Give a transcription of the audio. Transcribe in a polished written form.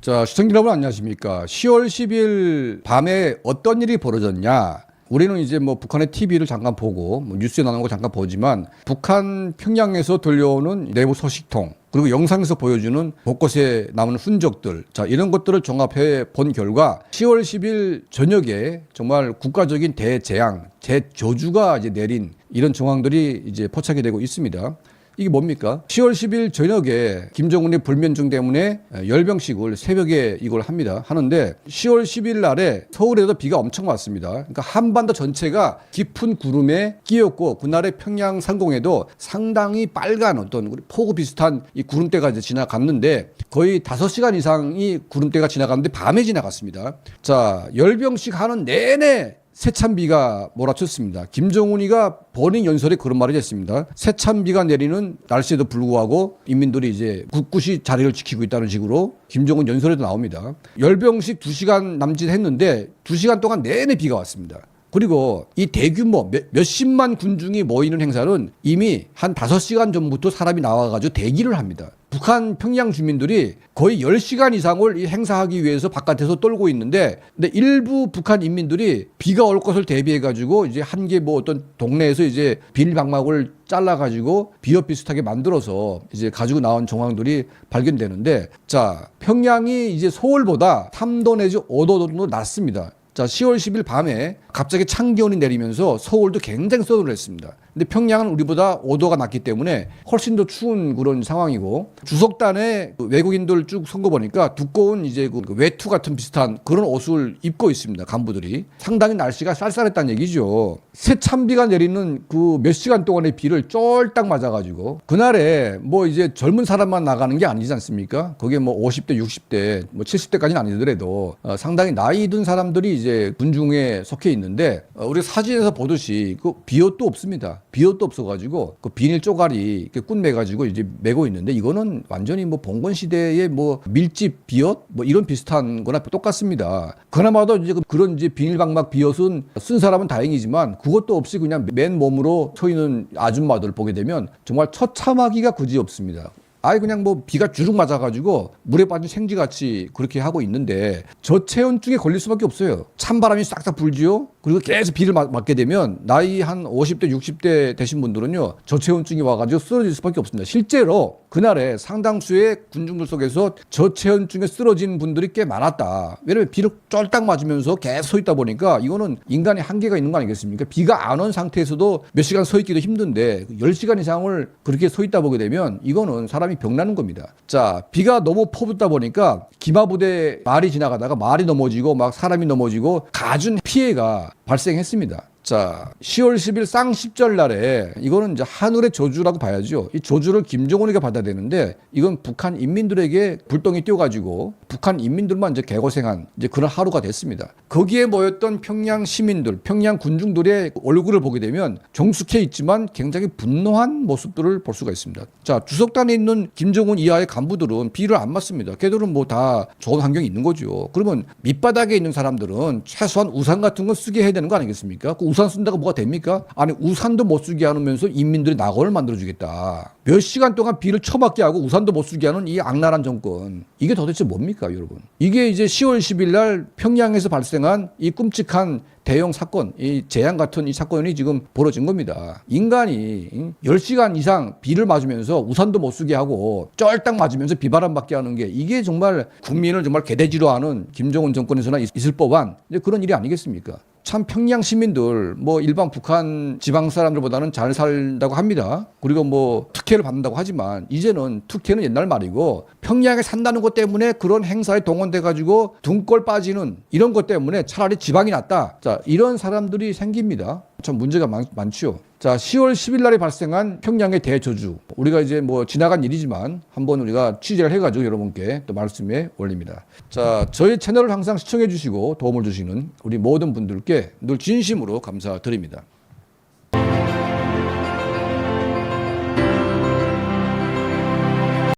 자, 시청자 여러분 안녕하십니까? 10월 10일 밤에 어떤 일이 벌어졌냐? 우리는 이제 뭐 북한의 TV를 잠깐 보고 뭐 뉴스에 나오는 거 잠깐 보지만 북한 평양에서 들려오는 내부 소식통 그리고 영상에서 보여주는 곳곳에 남은 흔적들 자 이런 것들을 종합해 본 결과 10월 10일 저녁에 정말 국가적인 대재앙, 대저주가 이제 내린 이런 정황들이 이제 포착이 되고 있습니다. 이게 뭡니까? 10월 10일 저녁에 김정은의 불면증 때문에 열병식을 새벽에 이걸 하는데 10월 10일 날에 서울에도 비가 엄청 왔습니다. 그러니까 한반도 전체가 깊은 구름에 끼었고 그날의 평양 상공에도 상당히 빨간 어떤 폭우 비슷한 이 구름대가 이제 지나갔는데 거의 5시간 이상이 구름대가 지나갔는데 밤에 지나갔습니다. 자, 열병식 하는 내내 세찬비가 몰아쳤습니다. 김정은이가 본인 연설에 그런 말을 했습니다. 세찬비가 내리는 날씨에도 불구하고 인민들이 이제 굳굳이 자리를 지키고 있다는 식으로 김정은 연설에도 나옵니다. 열병식 2시간 남짓 했는데 2시간 동안 내내 비가 왔습니다. 그리고 이 대규모 몇십만 군중이 모이는 행사는 이미 한 5시간 전부터 사람이 나와가지고 대기를 합니다. 북한 평양 주민들이 거의 10시간 이상을 이 행사하기 위해서 바깥에서 떨고 있는데 근데 일부 북한 인민들이 비가 올 것을 대비해가지고 이제 한 개 뭐 어떤 동네에서 이제 비닐방막을 잘라가지고 비옷 비슷하게 만들어서 이제 가지고 나온 정황들이 발견되는데 자 평양이 이제 서울보다 3도 내지 5도 정도 낮습니다. 자, 10월 10일 밤에 갑자기 찬기온이 내리면서 서울도 굉장히 서늘했습니다. 근데 평양은 우리보다 5도가 낮기 때문에 훨씬 더 추운 그런 상황이고 주석단에 외국인들 쭉 선거 보니까 두꺼운 이제 그 외투 같은 비슷한 그런 옷을 입고 있습니다. 간부들이. 상당히 날씨가 쌀쌀했다는 얘기죠. 세찬비가 내리는 그 몇 시간 동안의 비를 쫄딱 맞아가지고 그날에 뭐 이제 젊은 사람만 나가는 게 아니지 않습니까? 그게 뭐 50대, 60대, 뭐 70대까지는 아니더라도 상당히 나이 든 사람들이 이제 군중에 속해 있는데 우리 사진에서 보듯이 그 비옷도 없습니다. 비옷도 없어가지고 그 비닐 쪼가리 이렇게 꾼매가지고 이제 메고 있는데 이거는 완전히 뭐 봉건 시대의 뭐 밀집 비옷 뭐 이런 비슷한 거나 똑같습니다. 그나마도 이제 그런 이제 비닐방막 비옷은 쓴 사람은 다행이지만 그것도 없이 그냥 맨 몸으로 서 있는 아줌마들 보게 되면 정말 처참하기가 그지없습니다. 아예 그냥 뭐 비가 주룩 맞아가지고 물에 빠진 생쥐같이 그렇게 하고 있는데 저체온증에 걸릴 수밖에 없어요. 찬바람이 싹싹 불지요. 그리고 계속 비를 맞게 되면 나이 한 50대 60대 되신 분들은요 저체온증이 와가지고 쓰러질 수밖에 없습니다. 실제로 그날에 상당수의 군중들 속에서 저체온증에 쓰러진 분들이 꽤 많았다. 왜냐하면 비를 쫄딱 맞으면서 계속 서 있다 보니까 이거는 인간의 한계가 있는 거 아니겠습니까? 비가 안 온 상태에서도 몇 시간 서 있기도 힘든데 10시간 이상을 그렇게 서 있다 보게 되면 이거는 사람이 병나는 겁니다. 자, 비가 너무 퍼붓다 보니까 기마부대 말이 지나가다가 말이 넘어지고 막 사람이 넘어지고 가준 피해가 발생했습니다. 자, 10월 10일 쌍십절 날에 이거는 이제 하늘의 저주라고 봐야죠. 이 저주를 김정은이가 받아야 되는데 이건 북한 인민들에게 불똥이 띄워가지고 북한 인민들만 이제 개고생한 이제 그런 하루가 됐습니다. 거기에 모였던 평양 시민들, 평양 군중들의 얼굴을 보게 되면 정숙해 있지만 굉장히 분노한 모습들을 볼 수가 있습니다. 자, 주석단에 있는 김정은 이하의 간부들은 비를 안 맞습니다. 걔들은 뭐 다 좋은 환경이 있는 거죠. 그러면 밑바닥에 있는 사람들은 최소한 우산 같은 거 쓰게 해야 되는 거 아니겠습니까? 그 우산 쓴다고 뭐가 됩니까? 아니 우산도 못 쓰게 하면서 인민들이 낙원을 만들어주겠다. 몇 시간 동안 비를 처맞게 하고 우산도 못 쓰게 하는 이 악랄한 정권. 이게 도대체 뭡니까 여러분? 이게 이제 10월 10일 날 평양에서 발생한 이 끔찍한 대형 사건, 이 재앙 같은 이 사건이 지금 벌어진 겁니다. 인간이 10시간 이상 비를 맞으면서 우산도 못 쓰게 하고 쩔딱 맞으면서 비바람 맞게 하는 게 이게 정말 국민을 정말 개돼지로 하는 김정은 정권에서나 있을 법한 그런 일이 아니겠습니까? 참 평양 시민들 뭐 일반 북한 지방 사람들보다는 잘 살다고 합니다. 그리고 뭐 특혜를 받는다고 하지만 이제는 특혜는 옛날 말이고 평양에 산다는 것 때문에 그런 행사에 동원돼 가지고 등골 빠지는 이런 것 때문에 차라리 지방이 낫다. 자, 이런 사람들이 생깁니다. 참 문제가 많죠. 자, 10월 10일 날에 발생한 평양의 대저주. 우리가 이제 뭐 지나간 일이지만 한번 우리가 취재를 해가지고 여러분께 또 말씀에 올립니다. 자, 저희 채널을 항상 시청해 주시고 도움을 주시는 우리 모든 분들께 늘 진심으로 감사드립니다.